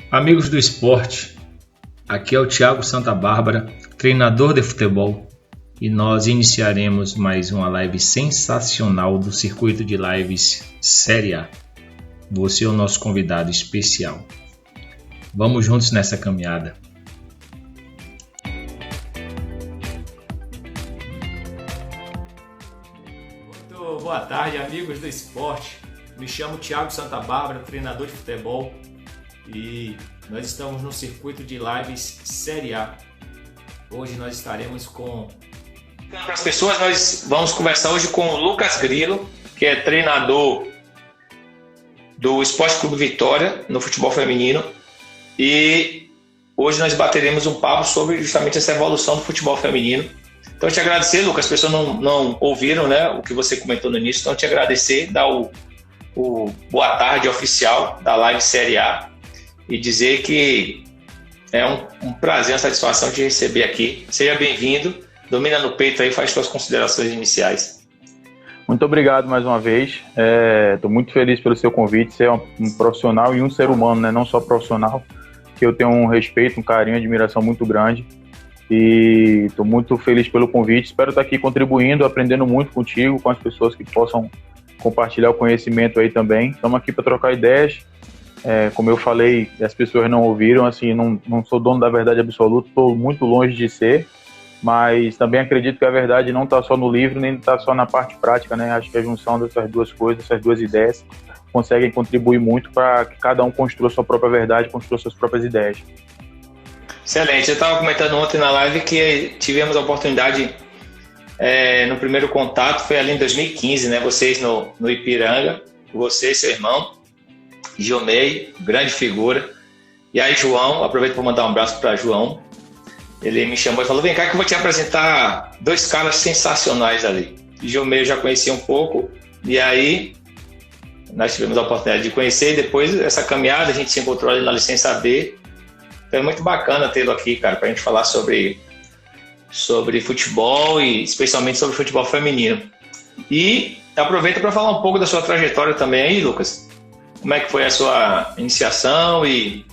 Amigos do esporte, aqui é o Thiago Santa Bárbara, treinador de futebol, e nós iniciaremos mais uma live sensacional do circuito de lives Série A. Você é o nosso convidado especial. Vamos juntos nessa caminhada. Muito boa tarde, amigos do esporte. Me chamo Thiago Santa Bárbara, treinador de futebol, e nós estamos no circuito de lives Série A. Hoje nós estaremos com... Para as pessoas, nós vamos conversar hoje com o Lucas Grilo, que é treinador do Esporte Clube Vitória no futebol feminino, e hoje nós bateremos um papo sobre justamente essa evolução do futebol feminino. Então, te agradecer, Lucas, as pessoas não ouviram, né, o que você comentou no início, então te agradecer, dar o boa tarde oficial da Live Série A e dizer que é um prazer, uma satisfação te receber aqui. Seja bem-vindo, domina no peito aí, faz suas considerações iniciais. Muito obrigado mais uma vez, estou muito feliz pelo seu convite. Você é um profissional e um ser humano, né? Não só profissional, que eu tenho um respeito, um carinho, admiração muito grande, e estou muito feliz pelo convite. Espero estar aqui contribuindo, aprendendo muito contigo, com as pessoas que possam compartilhar o conhecimento aí também. Estamos aqui para trocar ideias. Como eu falei, as pessoas não ouviram, assim, não sou dono da verdade absoluta, estou muito longe de ser, mas também acredito que a verdade não está só no livro, nem está só na parte prática, né? Acho que a junção dessas duas coisas, essas duas ideias, conseguem contribuir muito para que cada um construa sua própria verdade, construa suas próprias ideias. Excelente. Eu estava comentando ontem na live que tivemos a oportunidade, no primeiro contato, foi ali em 2015, né? Vocês no Ipiranga, você e seu irmão, Gilmei, grande figura. E aí, João, aproveito para mandar um abraço para João. Ele me chamou e falou: vem cá que eu vou te apresentar dois caras sensacionais ali. Gilmei eu já conhecia um pouco, e aí nós tivemos a oportunidade de conhecer, e depois essa caminhada a gente se encontrou ali na licença B. Foi muito bacana tê-lo aqui, cara, para a gente falar sobre futebol e especialmente sobre futebol feminino. E aproveita para falar um pouco da sua trajetória também aí, Lucas. Como é que foi a sua iniciação e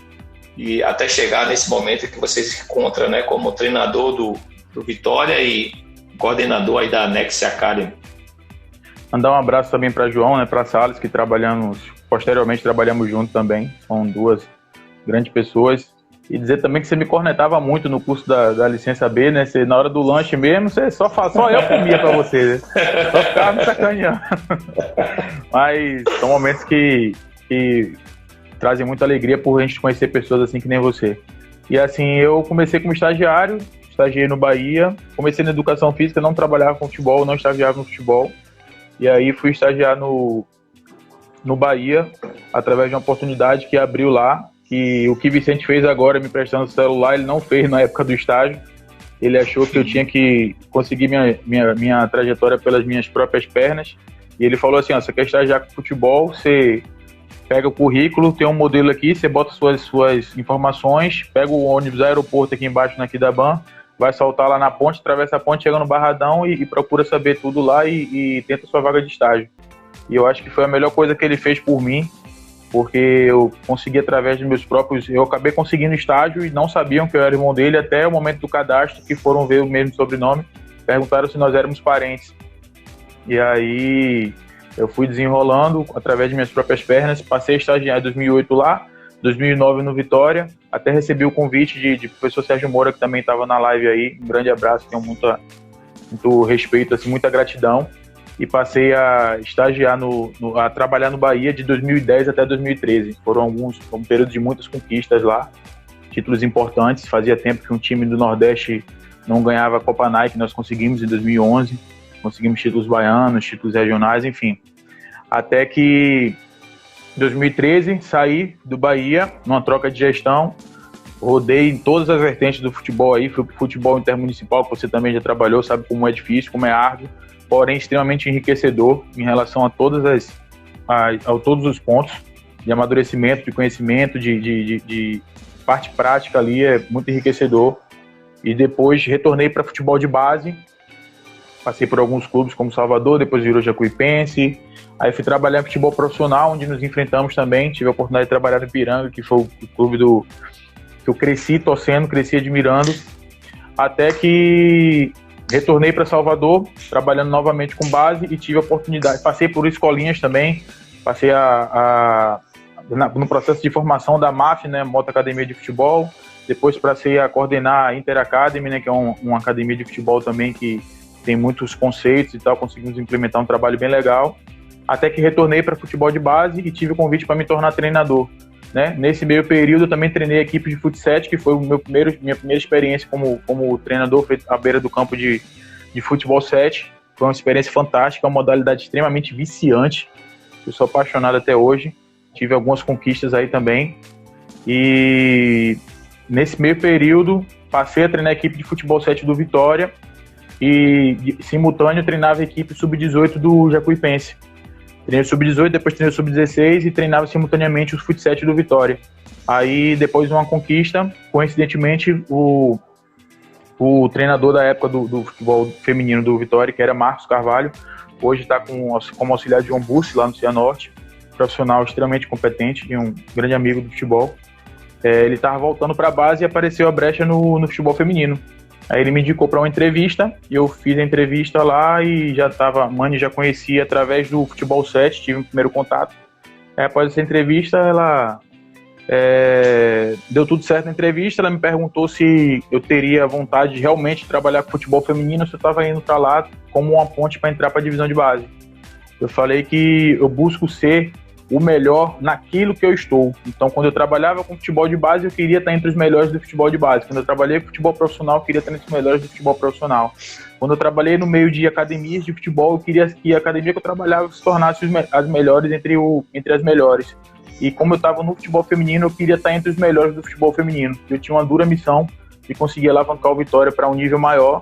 até chegar nesse momento que você se encontra, né, como treinador do Vitória e coordenador aí da Next Academy? Mandar um abraço também para João, né, para Salles, que posteriormente trabalhamos juntos também. São duas grandes pessoas. E dizer também que você me cornetava muito no curso da licença B, né? Você, na hora do lanche mesmo, você só eu comia para você, né? Só ficava me sacaneando. Mas são momentos que trazem muita alegria por a gente conhecer pessoas assim que nem você. E assim, eu comecei como estagiário, estagiei no Bahia, comecei na educação física, não trabalhava com futebol, não estagiava no futebol. E aí fui estagiar no Bahia, através de uma oportunidade que abriu lá, que o que Vicente fez agora, me prestando o celular, ele não fez na época do estágio. Ele achou que eu tinha que conseguir minha trajetória pelas minhas próprias pernas. E ele falou assim: você quer estagiar com futebol, você pega o currículo, tem um modelo aqui, você bota suas informações, pega o ônibus aeroporto aqui embaixo na Quidaban, vai saltar lá na ponte, atravessa a ponte, chega no Barradão e procura saber tudo lá e tenta sua vaga de estágio. E eu acho que foi a melhor coisa que ele fez por mim, porque eu consegui através dos meus próprios... Eu acabei conseguindo estágio e não sabiam que eu era irmão dele até o momento do cadastro, que foram ver o mesmo sobrenome, perguntaram se nós éramos parentes. E aí eu fui desenrolando através de minhas próprias pernas, passei a estagiar em 2008 lá, 2009 no Vitória, até recebi o convite de professor Sérgio Moura, que também estava na live aí. Um grande abraço, tenho muito respeito, assim, muita gratidão. E passei a estagiar a trabalhar no Bahia de 2010 até 2013. Foram um período de muitas conquistas lá, títulos importantes. Fazia tempo que um time do Nordeste não ganhava a Copa Nike, nós conseguimos em 2011. Conseguimos títulos baianos, títulos regionais, enfim. Até que em 2013 saí do Bahia, numa troca de gestão, rodei em todas as vertentes do futebol aí, fui pro futebol intermunicipal, que você também já trabalhou, sabe como é difícil, como é árduo, porém extremamente enriquecedor em relação a todos os pontos de amadurecimento, de conhecimento, de parte prática ali, é muito enriquecedor. E depois retornei para futebol de base, Passei por alguns clubes como Salvador, depois virou Jacuipense. Aí fui trabalhar em futebol profissional, onde nos enfrentamos também. Tive a oportunidade de trabalhar no Ipiranga, que foi o clube que eu cresci torcendo, cresci admirando. Até que retornei para Salvador, trabalhando novamente com base e tive a oportunidade. Passei por escolinhas também, passei no processo de formação da MAF, né, Moto Academia de Futebol. Depois passei a coordenar a Inter Academy, né, que é uma academia de futebol também que tem muitos conceitos e tal. Conseguimos implementar um trabalho bem legal. Até que retornei para futebol de base e tive o convite para me tornar treinador. Né? Nesse meio período eu também treinei a equipe de futsal, que foi minha primeira experiência como treinador à beira do campo de futebol 7. Foi uma experiência fantástica, uma modalidade extremamente viciante. Eu sou apaixonado até hoje. Tive algumas conquistas aí também. E nesse meio período passei a treinar a equipe de futebol 7 do Vitória e simultâneo treinava a equipe sub-18 do Jacuipense. Treinei o sub-18, depois treinei o sub-16 e treinava simultaneamente os futsal do Vitória. Aí, depois de uma conquista, coincidentemente, o treinador da época do futebol feminino do Vitória, que era Marcos Carvalho, hoje está como auxiliar de João Bussi, lá no Cianorte, profissional extremamente competente e um grande amigo do futebol. Ele estava voltando para a base e apareceu a brecha no futebol feminino. Aí ele me indicou para uma entrevista, e eu fiz a entrevista lá e Mani já conhecia através do Futebol 7, tive um primeiro contato. Aí, após essa entrevista, ela deu tudo certo na entrevista, ela me perguntou se eu teria vontade de realmente trabalhar com futebol feminino, se eu estava indo para lá como uma ponte para entrar para a divisão de base. Eu falei que eu busco ser o melhor naquilo que eu estou. Então, quando eu trabalhava com futebol de base, eu queria estar entre os melhores do futebol de base. Quando eu trabalhei com futebol profissional, eu queria estar entre os melhores do futebol profissional. Quando eu trabalhei no meio de academias de futebol, eu queria que a academia que eu trabalhava se tornasse as melhores entre as melhores. E como eu estava no futebol feminino, eu queria estar entre os melhores do futebol feminino. Eu tinha uma dura missão de conseguir alavancar o Vitória para um nível maior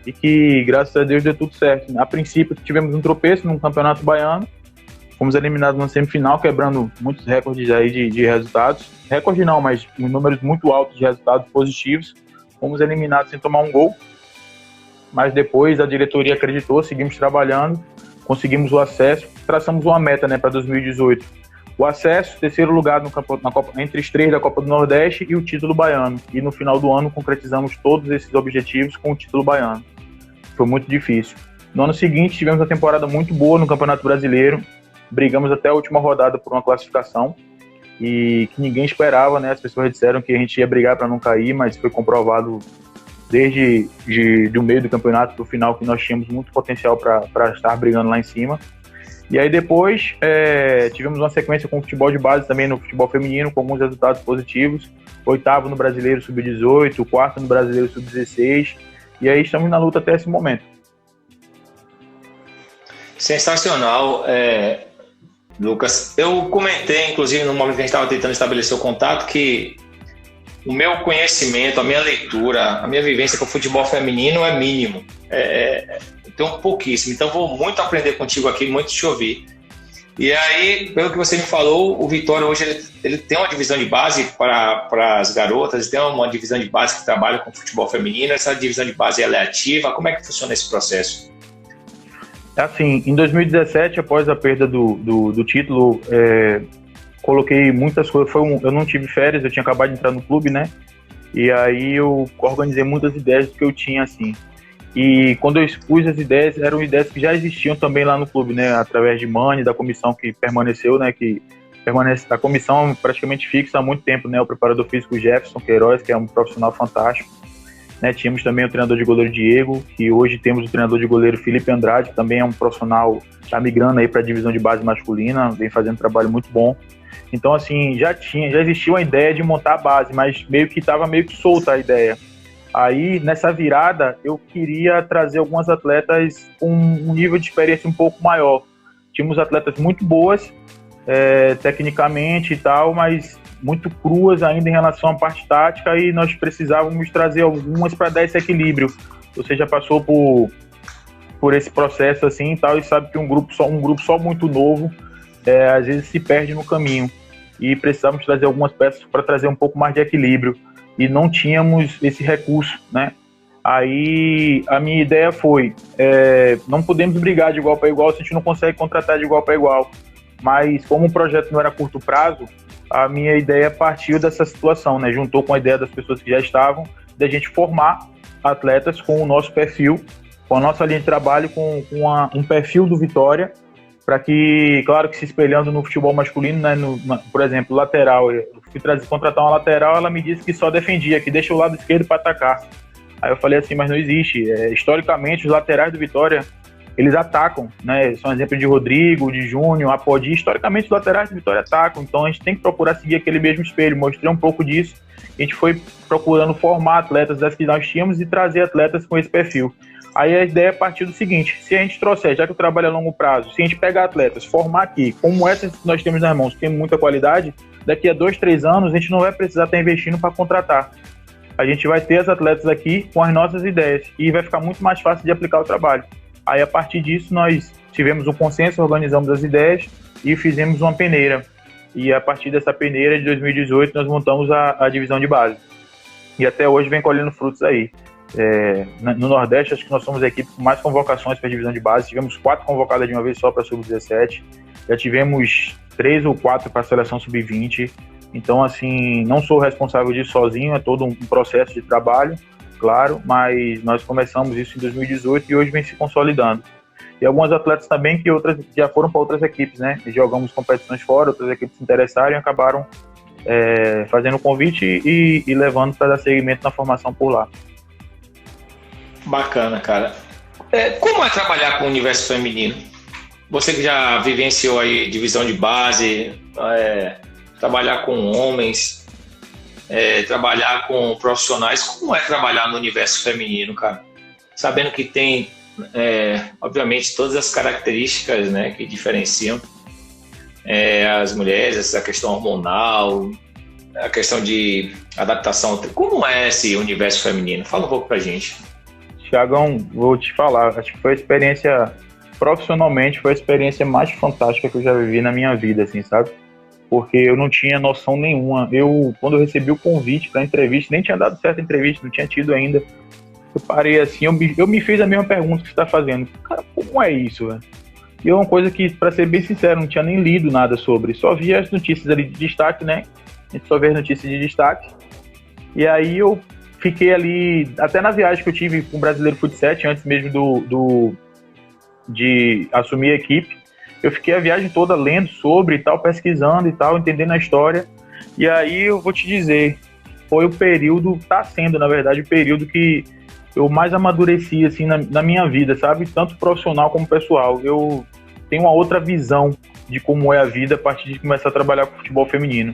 e que, graças a Deus, deu tudo certo. A princípio, tivemos um tropeço num campeonato baiano. Fomos eliminados na semifinal, quebrando muitos recordes aí de resultados. Recorde não, mas números muito altos de resultados positivos. Fomos eliminados sem tomar um gol. Mas depois a diretoria acreditou, seguimos trabalhando, conseguimos o acesso, traçamos uma meta, né, para 2018. O acesso, terceiro lugar na Copa, entre os 3 da Copa do Nordeste e o título baiano. E no final do ano concretizamos todos esses objetivos com o título baiano. Foi muito difícil. No ano seguinte tivemos uma temporada muito boa no Campeonato Brasileiro. Brigamos até a última rodada por uma classificação e que ninguém esperava, né? As pessoas disseram que a gente ia brigar para não cair, mas foi comprovado desde o meio do campeonato para o final que nós tínhamos muito potencial para estar brigando lá em cima. E aí depois tivemos uma sequência com o futebol de base também no futebol feminino, com alguns resultados positivos. 8º no Brasileiro Sub-18, 4º no Brasileiro Sub-16, e aí estamos na luta até esse momento. Sensacional, Lucas. Eu comentei, inclusive, no momento que a gente estava tentando estabelecer o contato, que o meu conhecimento, a minha leitura, a minha vivência com o futebol feminino é mínimo. Então, pouquíssimo. Então, vou muito aprender contigo aqui, muito te ouvir. E aí, pelo que você me falou, o Vitória hoje ele tem uma divisão de base para as garotas, tem uma divisão de base que trabalha com futebol feminino. Essa divisão de base ela é ativa. Como é que funciona esse processo? Assim, em 2017, após a perda do título, coloquei muitas coisas. Eu não tive férias, eu tinha acabado de entrar no clube, né? E aí eu organizei muitas ideias que eu tinha, assim. E quando eu expus as ideias, eram ideias que já existiam também lá no clube, né? Através de Mani, da comissão que permaneceu, né? Que permanece a comissão praticamente fixa há muito tempo, né? O preparador físico Jefferson Queiroz, que é um profissional fantástico. Né, tínhamos também o treinador de goleiro Diego, e hoje temos o treinador de goleiro Felipe Andrade, que também é um profissional, está migrando aí para a divisão de base masculina, vem fazendo um trabalho muito bom. Então, assim, já existia uma ideia de montar a base, mas estava meio que solta a ideia. Aí, nessa virada, eu queria trazer algumas atletas com um nível de experiência um pouco maior. Tínhamos atletas muito boas, tecnicamente e tal, mas muito cruas ainda em relação à parte tática, e nós precisávamos trazer algumas para dar esse equilíbrio. Você já passou por esse processo assim e tal, e sabe que um grupo só muito novo às vezes se perde no caminho, e precisávamos trazer algumas peças para trazer um pouco mais de equilíbrio, e não tínhamos esse recurso, né? Aí a minha ideia foi, não podemos brigar de igual para igual se a gente não consegue contratar de igual para igual. Mas como o projeto não era a curto prazo, a minha ideia partiu dessa situação, né? Juntou com a ideia das pessoas que já estavam, da gente formar atletas com o nosso perfil, com a nossa linha de trabalho, com um perfil do Vitória, para que, claro que se espelhando no futebol masculino, né, por exemplo, lateral, eu fui contratar uma lateral, ela me disse que só defendia, que deixa o lado esquerdo para atacar. Aí eu falei assim, mas não existe. Historicamente, os laterais do Vitória, eles atacam, né? São exemplo de Rodrigo, de Júnior, Apodi. Historicamente, os laterais do Vitória atacam. Então, a gente tem que procurar seguir aquele mesmo espelho. Mostrei um pouco disso. A gente foi procurando formar atletas das que nós tínhamos e trazer atletas com esse perfil. Aí a ideia partiu do seguinte, se a gente trouxer, já que o trabalho é a longo prazo, se a gente pegar atletas, formar aqui, como essas que nós temos nas mãos, que tem muita qualidade, daqui a 2, 3 anos, a gente não vai precisar estar investindo para contratar. A gente vai ter as atletas aqui com as nossas ideias e vai ficar muito mais fácil de aplicar o trabalho. Aí, a partir disso, nós tivemos um consenso, organizamos as ideias e fizemos uma peneira. E a partir dessa peneira de 2018, nós montamos a divisão de base. E até hoje vem colhendo frutos aí. No Nordeste, acho que nós somos a equipe com mais convocações para a divisão de base. Tivemos 4 convocadas de uma vez só para a Sub-17. Já tivemos 3 ou 4 para a seleção Sub-20. Então, assim, não sou responsável disso sozinho, é todo um processo de trabalho, claro, mas nós começamos isso em 2018 e hoje vem se consolidando. E alguns atletas também que já foram para outras equipes, né? Jogamos competições fora, outras equipes se interessaram e acabaram fazendo o convite e levando para dar seguimento na formação por lá. Bacana, cara. Como é trabalhar com o universo feminino? Você que já vivenciou aí divisão de base, trabalhar com homens, trabalhar com profissionais, como é trabalhar no universo feminino, cara? Sabendo que tem, obviamente, todas as características, né, que diferenciam as mulheres, essa questão hormonal, a questão de adaptação. Como é esse universo feminino? Fala um pouco pra gente. Thiagão, vou te falar, acho que foi a experiência, profissionalmente, foi a experiência mais fantástica que eu já vivi na minha vida, assim, sabe? Porque eu não tinha noção nenhuma. Quando eu recebi o convite para entrevista, nem tinha dado certa entrevista, não tinha tido ainda. Eu parei assim, eu me fiz a mesma pergunta que você está fazendo. Cara, como é isso, velho? E é uma coisa que, para ser bem sincero, não tinha nem lido nada sobre. Só via as notícias ali de destaque, né? A gente só vê as notícias de destaque. E aí eu fiquei ali, até na viagem que eu tive com o Brasileiro Futsal, antes mesmo de assumir a equipe, eu fiquei a viagem toda lendo sobre e tal, pesquisando e tal, entendendo a história. E aí eu vou te dizer, foi o período, tá sendo, na verdade, o período que eu mais amadureci, assim, na minha vida, sabe? Tanto profissional como pessoal. Eu tenho uma outra visão de como é a vida a partir de começar a trabalhar com futebol feminino.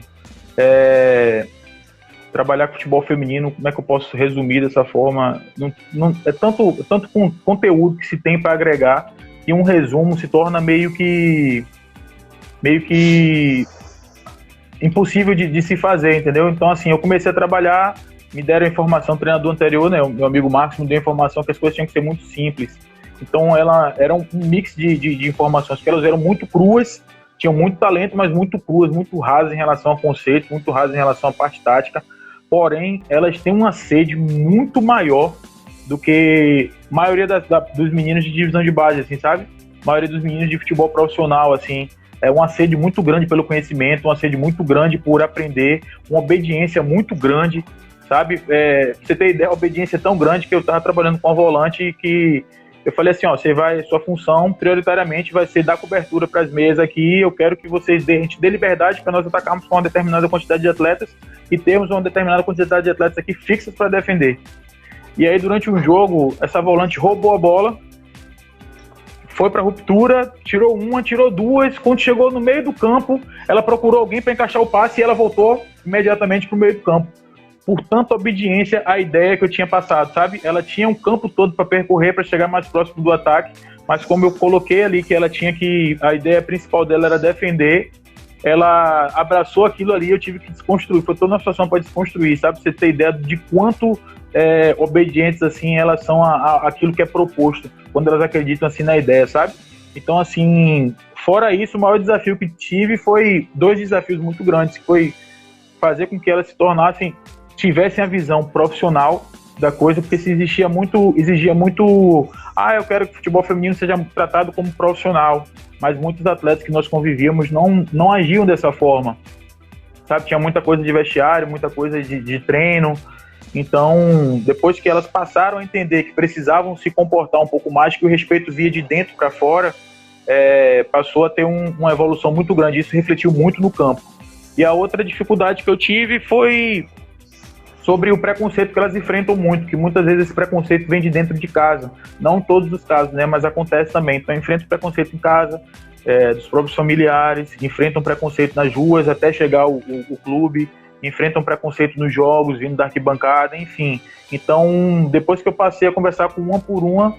Trabalhar com futebol feminino, como é que eu posso resumir dessa forma? É tanto conteúdo que se tem para agregar, e um resumo se torna meio que impossível de se fazer, entendeu? Então, assim, eu comecei a trabalhar, me deram a informação, o treinador anterior, né, o meu amigo Marcos, me deu a informação que as coisas tinham que ser muito simples. Então, ela era um mix de informações, que elas eram muito cruas, tinham muito talento, mas muito cruas, muito rasas em relação ao conceito, muito rasas em relação à parte tática. Porém, elas têm uma sede muito maior do que a maioria dos meninos de divisão de base, assim, sabe? A maioria dos meninos de futebol profissional, assim, é uma sede muito grande pelo conhecimento, uma sede muito grande por aprender, uma obediência muito grande, sabe? Pra você ter ideia, a obediência é tão grande que eu estava trabalhando com a volante que eu falei assim, sua função prioritariamente vai ser dar cobertura para as meias aqui, eu quero que vocês a gente dê liberdade para nós atacarmos com uma determinada quantidade de atletas e termos uma determinada quantidade de atletas aqui fixas para defender. E aí, durante um jogo, essa volante roubou a bola, foi para ruptura, tirou uma, tirou duas. Quando chegou no meio do campo, ela procurou alguém para encaixar o passe e ela voltou imediatamente para o meio do campo. Por tanta obediência à ideia que eu tinha passado, sabe? Ela tinha um campo todo para percorrer, para chegar mais próximo do ataque, mas como eu coloquei ali que ela tinha que... A ideia principal dela era defender, ela abraçou aquilo ali, eu tive que desconstruir. Foi toda uma situação para desconstruir, sabe? Você ter ideia de quanto obedientes, assim, elas são aquilo que é proposto, quando elas acreditam, assim, na ideia, sabe? Então, assim, fora isso, o maior desafio que tive foi 2 desafios muito grandes, que foi fazer com que elas se tornassem, tivessem a visão profissional da coisa, porque se exigia muito, eu quero que o futebol feminino seja tratado como profissional, mas muitos atletas que nós convivíamos não agiam dessa forma, sabe? Tinha muita coisa de vestiário, muita coisa de treino. Então, depois que elas passaram a entender que precisavam se comportar um pouco mais, que o respeito via de dentro para fora, passou a ter uma evolução muito grande. Isso refletiu muito no campo. E a outra dificuldade que eu tive foi sobre o preconceito que elas enfrentam muito, que muitas vezes esse preconceito vem de dentro de casa. Não em todos os casos, né, mas acontece também. Então, enfrentam preconceito em casa, dos próprios familiares, enfrentam preconceito nas ruas até chegar o clube, enfrentam preconceito nos jogos, vindo da arquibancada, enfim. Então, depois que eu passei a conversar com uma por uma,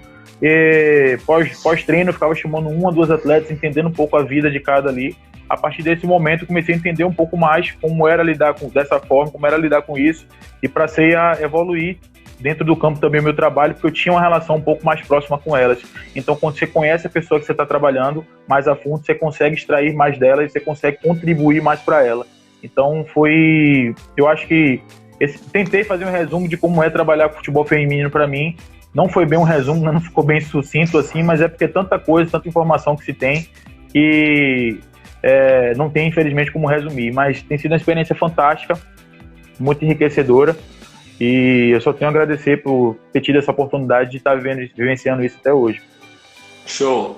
pós-treino, eu ficava chamando 1 ou 2 atletas, entendendo um pouco a vida de cada ali. A partir desse momento, eu comecei a entender um pouco mais como era lidar dessa forma, como era lidar com isso, e passei a evoluir dentro do campo também o meu trabalho, porque eu tinha uma relação um pouco mais próxima com elas. Então, quando você conhece a pessoa que você está trabalhando mais a fundo, você consegue extrair mais dela e você consegue contribuir mais para ela. Então, eu acho que tentei fazer um resumo de como é trabalhar com futebol feminino para mim. Não foi bem um resumo, não ficou bem sucinto assim, mas é porque tanta coisa, tanta informação que se tem, que não tem, infelizmente, como resumir. Mas tem sido uma experiência fantástica, muito enriquecedora, e eu só tenho a agradecer por ter tido essa oportunidade de estar vivenciando isso até hoje. Show!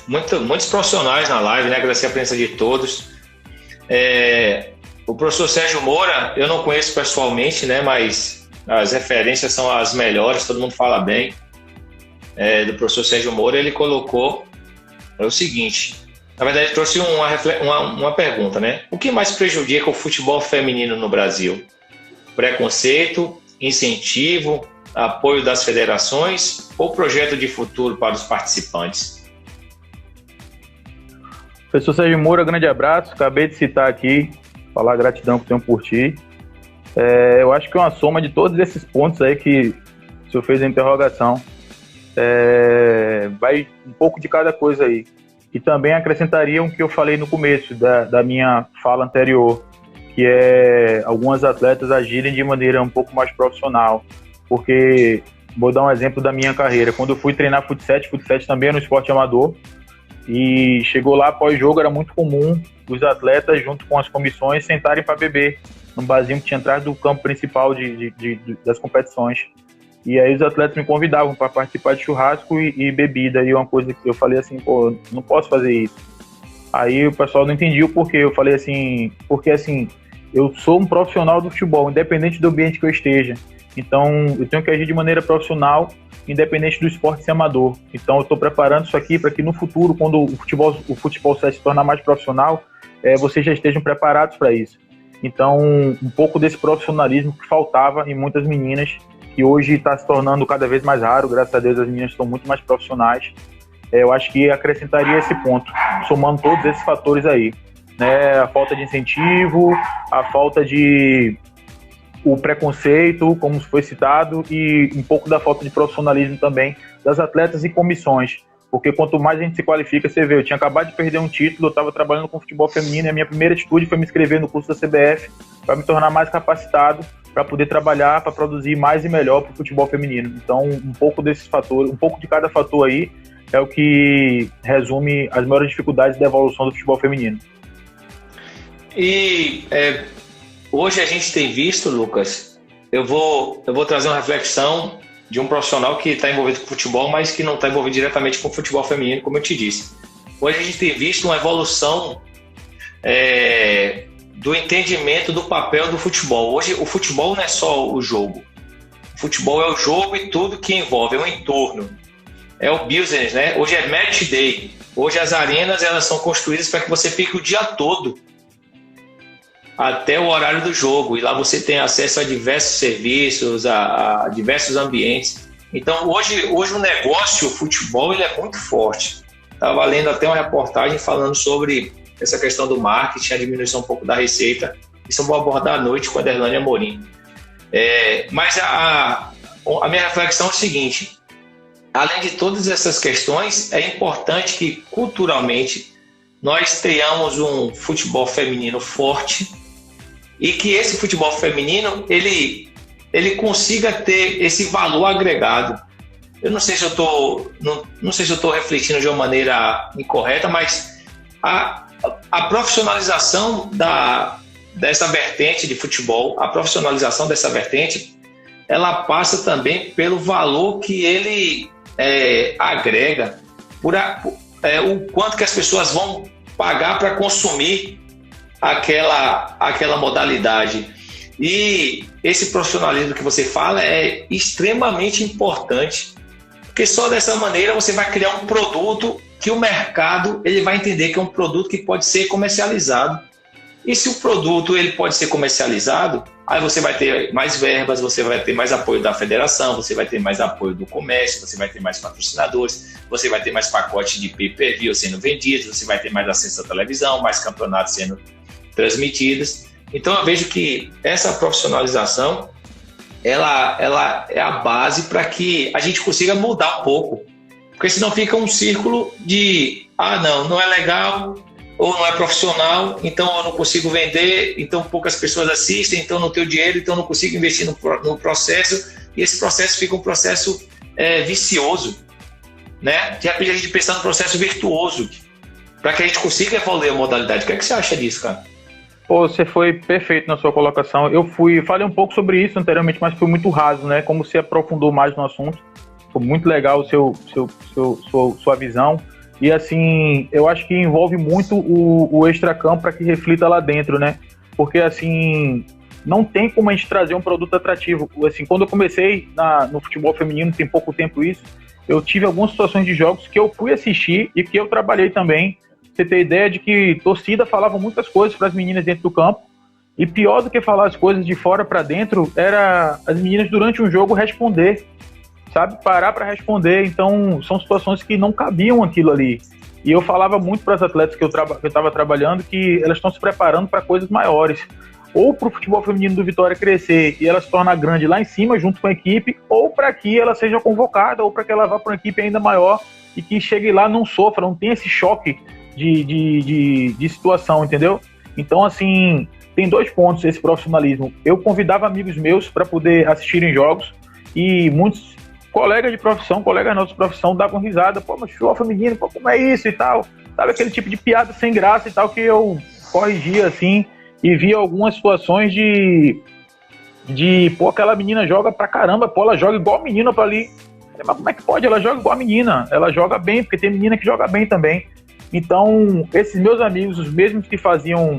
Muitos profissionais na live, né? Agradecer a presença de todos. O professor Sérgio Moura, eu não conheço pessoalmente, né? Mas as referências são as melhores, todo mundo fala bem. Do professor Sérgio Moura, ele colocou o seguinte: na verdade, ele trouxe uma pergunta, né? O que mais prejudica o futebol feminino no Brasil? Preconceito, incentivo, apoio das federações ou projeto de futuro para os participantes? Professor Sérgio Moura, grande abraço. Acabei de citar aqui, falar a gratidão que tenho por ti. Eu acho que é uma soma de todos esses pontos aí que o senhor fez a interrogação. Vai um pouco de cada coisa aí. E também acrescentaria o que eu falei no começo da minha fala anterior, que é algumas atletas agirem de maneira um pouco mais profissional. Porque, vou dar um exemplo da minha carreira. Quando eu fui treinar futsal também é no esporte amador, e chegou lá pós-jogo, era muito comum os atletas, junto com as comissões, sentarem para beber num barzinho que tinha atrás do campo principal das competições. E aí os atletas me convidavam para participar de churrasco e bebida, e uma coisa que eu falei assim, não posso fazer isso. Aí o pessoal não entendia o porquê. Eu falei assim, porque assim, eu sou um profissional do futebol, independente do ambiente que eu esteja. Então, eu tenho que agir de maneira profissional, independente do esporte ser amador. Então, eu estou preparando isso aqui para que no futuro, quando o futebol se tornar mais profissional, vocês já estejam preparados para isso. Então, um pouco desse profissionalismo que faltava em muitas meninas, que hoje está se tornando cada vez mais raro. Graças a Deus, as meninas estão muito mais profissionais. Eu acho que acrescentaria esse ponto, somando todos esses fatores aí, né? A falta de incentivo, a falta o preconceito, como foi citado, e um pouco da falta de profissionalismo também das atletas e comissões, porque quanto mais a gente se qualifica, você vê, eu tinha acabado de perder um título, eu estava trabalhando com futebol feminino, e a minha primeira atitude foi me inscrever no curso da CBF para me tornar mais capacitado, para poder trabalhar, para produzir mais e melhor para o futebol feminino. Então, um pouco desses fatores, um pouco de cada fator aí, é o que resume as maiores dificuldades da evolução do futebol feminino. E hoje a gente tem visto, Lucas, eu vou trazer uma reflexão de um profissional que está envolvido com futebol, mas que não está envolvido diretamente com o futebol feminino, como eu te disse. Hoje a gente tem visto uma evolução do entendimento do papel do futebol. Hoje o futebol não é só o jogo. O futebol é o jogo e tudo que envolve, é o entorno. É o business, né? Hoje é match day. Hoje as arenas, elas são construídas para que você fique o dia todo até o horário do jogo, e lá você tem acesso a diversos serviços, a diversos ambientes. Então hoje o negócio, o futebol, ele é muito forte. Estava lendo até uma reportagem falando sobre essa questão do marketing, a diminuição um pouco da receita. Isso eu vou abordar à noite com a Derlane Amorim. Mas a minha reflexão é o seguinte: além de todas essas questões, é importante que culturalmente nós tenhamos um futebol feminino forte, e que esse futebol feminino ele ele consiga ter esse valor agregado. Eu não sei se eu estou refletindo de uma maneira incorreta, mas a profissionalização dessa vertente de futebol, a profissionalização dessa vertente, ela passa também pelo valor que ele agrega, o quanto que as pessoas vão pagar para consumir aquela modalidade. E esse profissionalismo que você fala é extremamente importante, porque só dessa maneira você vai criar um produto que o mercado ele vai entender que é um produto que pode ser comercializado. E se o produto ele pode ser comercializado, aí você vai ter mais verbas, você vai ter mais apoio da federação, você vai ter mais apoio do comércio, você vai ter mais patrocinadores, você vai ter mais pacote de pay-per-view sendo vendidos, você vai ter mais acesso à televisão, mais campeonatos sendo transmitidos. Então eu vejo que essa profissionalização ela é a base para que a gente consiga mudar um pouco, porque senão fica um círculo de não é legal ou não é profissional, então eu não consigo vender, então poucas pessoas assistem, então não tenho dinheiro, então não consigo investir no processo, e esse processo fica um processo vicioso, né? De repente a gente pensar no processo virtuoso, para que a gente consiga evoluir a modalidade. O que é que você acha disso, cara? Pô, você foi perfeito na sua colocação. Falei um pouco sobre isso anteriormente, mas foi muito raso, né? Como você aprofundou mais no assunto. Foi muito legal sua visão. E assim, eu acho que envolve muito o extracampo para que reflita lá dentro, né? Porque assim, não tem como a gente trazer um produto atrativo. Assim, quando eu comecei no futebol feminino, tem pouco tempo isso, eu tive algumas situações de jogos que eu fui assistir e que eu trabalhei também. Você ter ideia de que torcida falava muitas coisas para as meninas dentro do campo, e pior do que falar as coisas de fora para dentro era as meninas durante um jogo responder, sabe? Parar para responder. Então são situações que não cabiam aquilo ali. E eu falava muito para as atletas que eu estava trabalhando que elas estão se preparando para coisas maiores, ou para o futebol feminino do Vitória crescer e ela se tornar grande lá em cima junto com a equipe, ou para que ela seja convocada, ou para que ela vá para uma equipe ainda maior e que chegue lá, não sofra, não tenha esse choque de situação, entendeu? Então, assim, tem 2 pontos esse profissionalismo. Eu convidava amigos meus para poder assistirem jogos, e muitos colegas de profissão, colegas nossos de profissão, davam risada. Pô, mas futebol feminino, pô, como é isso e tal? Sabe aquele tipo de piada sem graça e tal, que eu corrigia, assim, e via algumas situações pô, aquela menina joga pra caramba, pô, ela joga igual a menina pra ali. Mas como é que pode? Ela joga igual a menina. Ela joga bem, porque tem menina que joga bem também. Então, esses meus amigos, os mesmos que faziam,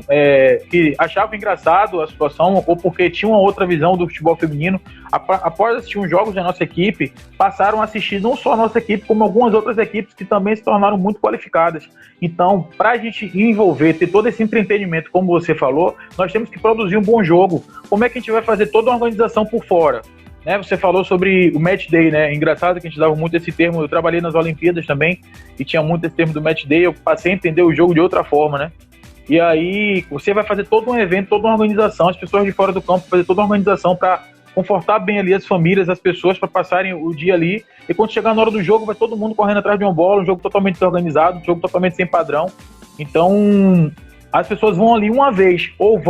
que achavam engraçado a situação, ou porque tinham uma outra visão do futebol feminino, após assistir os jogos da nossa equipe, passaram a assistir não só a nossa equipe, como algumas outras equipes que também se tornaram muito qualificadas. Então, para a gente envolver, ter todo esse entretenimento, como você falou, nós temos que produzir um bom jogo. Como é que a gente vai fazer toda uma organização por fora? Né, você falou sobre o match day, né? Engraçado que a gente dava muito esse termo. Eu trabalhei nas Olimpíadas também e tinha muito esse termo do match day. Eu passei a entender o jogo de outra forma, né? E aí você vai fazer todo um evento, toda uma organização, as pessoas de fora do campo fazer toda uma organização para confortar bem ali as famílias, as pessoas, para passarem o dia ali. E quando chegar na hora do jogo, vai todo mundo correndo atrás de uma bola, um jogo totalmente desorganizado, um jogo totalmente sem padrão. Então as pessoas vão ali uma vez, ou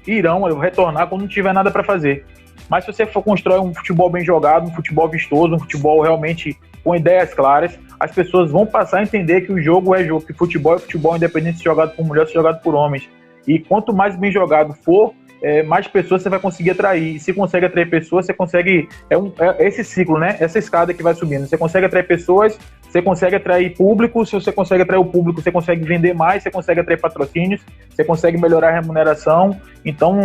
irão retornar quando não tiver nada para fazer. Mas se você for construir um futebol bem jogado, um futebol vistoso, um futebol realmente com ideias claras, as pessoas vão passar a entender que o jogo é jogo, que futebol é futebol, independente se jogado por mulheres ou se jogado por homens. E quanto mais bem jogado for, mais pessoas você vai conseguir atrair. E se consegue atrair pessoas, você consegue... É esse ciclo, né? Essa escada que vai subindo. Você consegue atrair pessoas, você consegue atrair público. Se você consegue atrair o público, você consegue vender mais, você consegue atrair patrocínios, você consegue melhorar a remuneração. Então,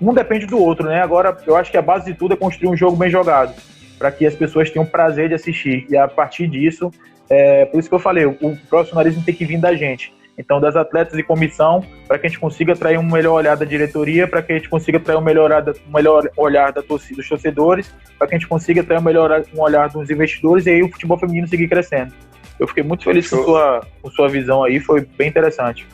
um depende do outro, né? Agora, eu acho que a base de tudo é construir um jogo bem jogado, para que as pessoas tenham prazer de assistir. E a partir disso, por isso que eu falei, o profissionalismo tem que vir da gente. Então, das atletas e comissão, para que a gente consiga atrair um melhor olhar da diretoria, para que a gente consiga atrair um melhor olhar da torcida, dos torcedores, para que a gente consiga atrair um olhar dos investidores, e aí o futebol feminino seguir crescendo. Eu fiquei muito feliz com sua visão aí, foi bem interessante.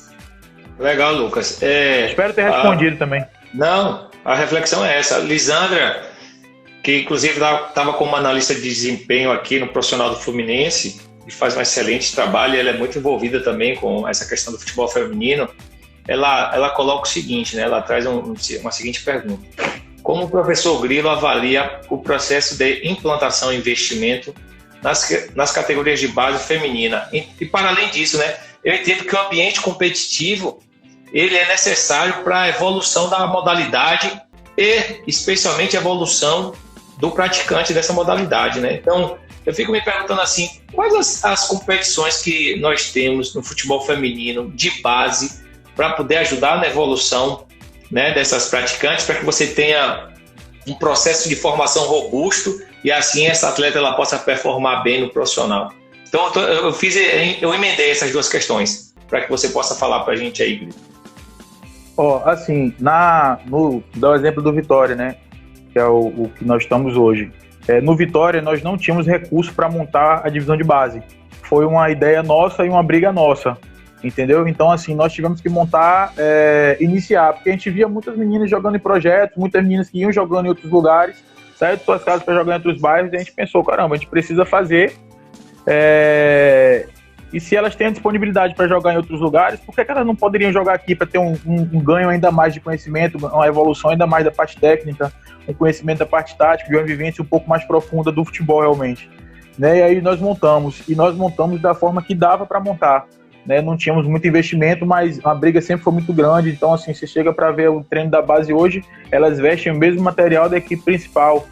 Legal, Lucas. Espero ter respondido também. Não, a reflexão é essa. Lisandra, que inclusive estava como analista de desempenho aqui no profissional do Fluminense, e faz um excelente trabalho, ela é muito envolvida também com essa questão do futebol feminino. Ela coloca o seguinte, né? Ela traz uma seguinte pergunta: como o professor Grilo avalia o processo de implantação e investimento nas categorias de base feminina. E para além disso, né, eu entendo que o ambiente competitivo ele é necessário para a evolução da modalidade e especialmente a evolução do praticante dessa modalidade, né? Então, eu fico me perguntando assim, quais as competições que nós temos no futebol feminino de base para poder ajudar na evolução, né, dessas praticantes, para que você tenha um processo de formação robusto e assim essa atleta ela possa performar bem no profissional. Então, eu emendei essas duas questões para que você possa falar para a gente aí, Grilo. Assim, dá o exemplo do Vitória, né? Que é o que nós estamos hoje. No Vitória, nós não tínhamos recurso para montar a divisão de base. Foi uma ideia nossa e uma briga nossa, entendeu? Então, assim, nós tivemos que montar, iniciar, porque a gente via muitas meninas jogando em projetos, muitas meninas que iam jogando em outros lugares, saíram de suas casas para jogar em outros bairros, e a gente pensou, caramba, a gente precisa fazer. E se elas têm a disponibilidade para jogar em outros lugares, por que elas não poderiam jogar aqui para ter um ganho ainda mais de conhecimento, uma evolução ainda mais da parte técnica, um conhecimento da parte tática, de uma vivência um pouco mais profunda do futebol realmente, né? E aí nós montamos da forma que dava para montar, né? Não tínhamos muito investimento, mas a briga sempre foi muito grande. Então, assim, você chega para ver o treino da base hoje, elas vestem o mesmo material da equipe principal,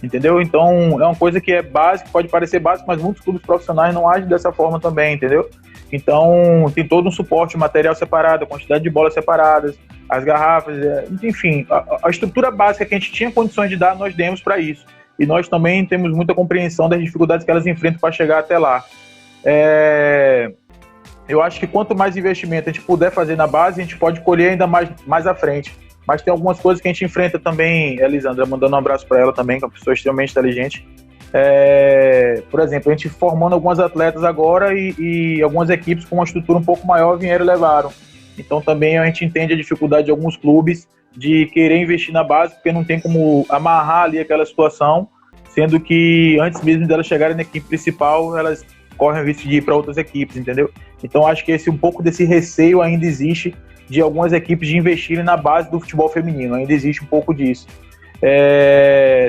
entendeu? Então, é uma coisa que é básica, pode parecer básica, mas muitos clubes profissionais não agem dessa forma também, entendeu? Então, tem todo um suporte, material separado, a quantidade de bolas separadas, as garrafas, enfim, a estrutura básica que a gente tinha condições de dar, nós demos para isso. E nós também temos muita compreensão das dificuldades que elas enfrentam para chegar até lá. Eu acho que quanto mais investimento a gente puder fazer na base, a gente pode colher ainda mais à frente. Mas tem algumas coisas que a gente enfrenta também, Elisandra, mandando um abraço para ela também, que é uma pessoa extremamente inteligente. Por exemplo, a gente formando algumas atletas agora e algumas equipes com uma estrutura um pouco maior vieram e levaram. Então também a gente entende a dificuldade de alguns clubes de querer investir na base, porque não tem como amarrar ali aquela situação, sendo que antes mesmo delas chegarem na equipe principal, elas correm o risco de ir para outras equipes, entendeu? Então acho que um pouco desse receio ainda existe de algumas equipes de investirem na base do futebol feminino, ainda existe um pouco disso.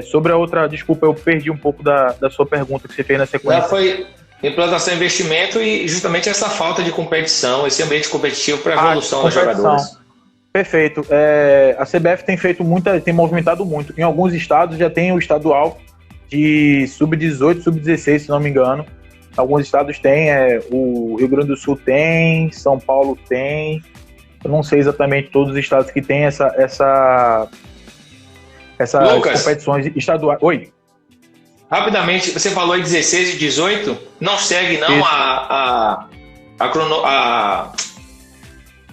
Sobre a outra, desculpa, eu perdi um pouco da sua pergunta que você fez na sequência. Já foi implantação e investimento e justamente essa falta de competição, esse ambiente competitivo para a evolução das jogadoras. Perfeito. A CBF tem movimentado muito. Em alguns estados já tem o estadual de sub-18, sub-16, se não me engano. Alguns estados têm, o Rio Grande do Sul tem, São Paulo tem. Eu não sei exatamente todos os estados que têm essas competições estaduais. Oi? Rapidamente, você falou em 16 e 18, não segue não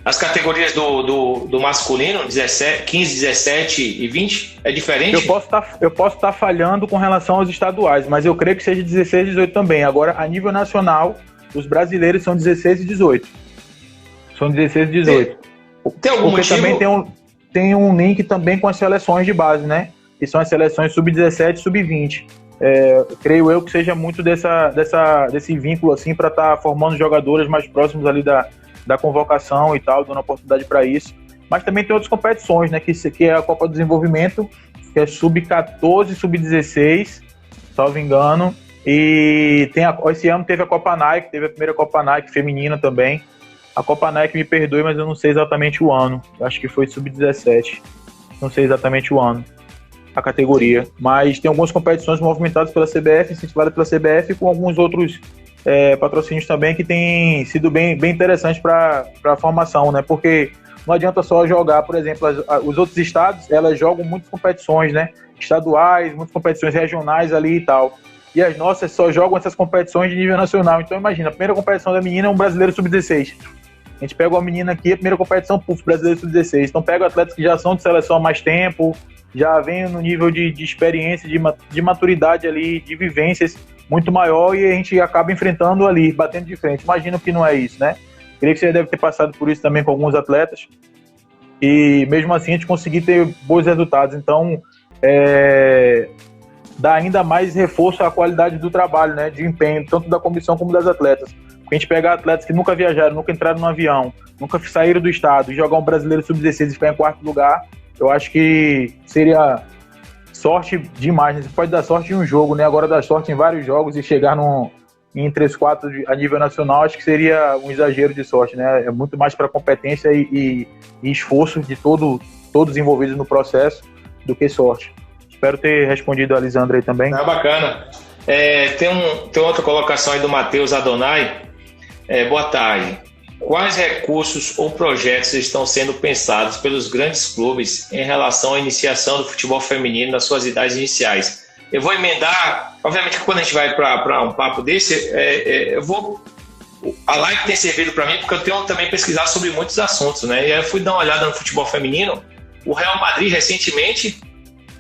as categorias do masculino, 15, 17 e 20? É diferente? Eu posso estar falhando com relação aos estaduais, mas eu creio que seja 16 e 18 também. Agora, a nível nacional, os brasileiros são 16 e 18. São 16 e 18. Tem algum motivo? Também tem um link também com as seleções de base, né? Que são as seleções sub-17 e sub-20. Creio eu que seja muito desse vínculo assim para estar formando jogadoras mais próximos ali da convocação e tal, dando oportunidade para isso. Mas também tem outras competições, né? Que é a Copa do Desenvolvimento, que é sub-14, sub-16, salvo engano. E esse ano teve a Copa Nike, teve a primeira Copa Nike feminina também. A Copa Nike, me perdoe, mas eu não sei exatamente o ano. Eu acho que foi sub-17. Não sei exatamente o ano, a categoria. Mas tem algumas competições movimentadas pela CBF, incentivadas pela CBF, com alguns outros patrocínios também que têm sido bem interessantes para a formação, né? Porque não adianta só jogar, por exemplo, os outros estados, elas jogam muitas competições, né? Estaduais, muitas competições regionais ali e tal. E as nossas só jogam essas competições de nível nacional. Então imagina, a primeira competição da menina é um brasileiro sub-16. A gente pega uma menina aqui, a primeira competição, brasileiro sub-16. Então pega atletas que já são de seleção há mais tempo, já vem no nível de experiência, de maturidade ali, de vivências muito maior, e a gente acaba enfrentando ali, batendo de frente. Imagina que não é isso, né? Creio que você deve ter passado por isso também com alguns atletas. E mesmo assim a gente conseguir ter bons resultados. Então, dá ainda mais reforço à qualidade do trabalho, né? De empenho, tanto da comissão como das atletas. A gente pegar atletas que nunca viajaram, nunca entraram no avião, nunca saíram do estado e jogar um brasileiro sub-16 e ficar em quarto lugar, eu acho que seria sorte demais, né? Você pode dar sorte em um jogo, né? Agora dar sorte em vários jogos e chegar em 3-4 a nível nacional, acho que seria um exagero de sorte, né? É muito mais para competência e esforço de todos envolvidos no processo do que sorte. Espero ter respondido a Lisandra aí também. Bacana. Tem outra colocação aí do Matheus Adonai. Boa tarde. Quais recursos ou projetos estão sendo pensados pelos grandes clubes em relação à iniciação do futebol feminino nas suas idades iniciais? Eu vou emendar, obviamente que quando a gente vai para um papo desse, a live tem servido para mim porque eu tenho também pesquisado sobre muitos assuntos, né? E aí eu fui dar uma olhada no futebol feminino. O Real Madrid, recentemente,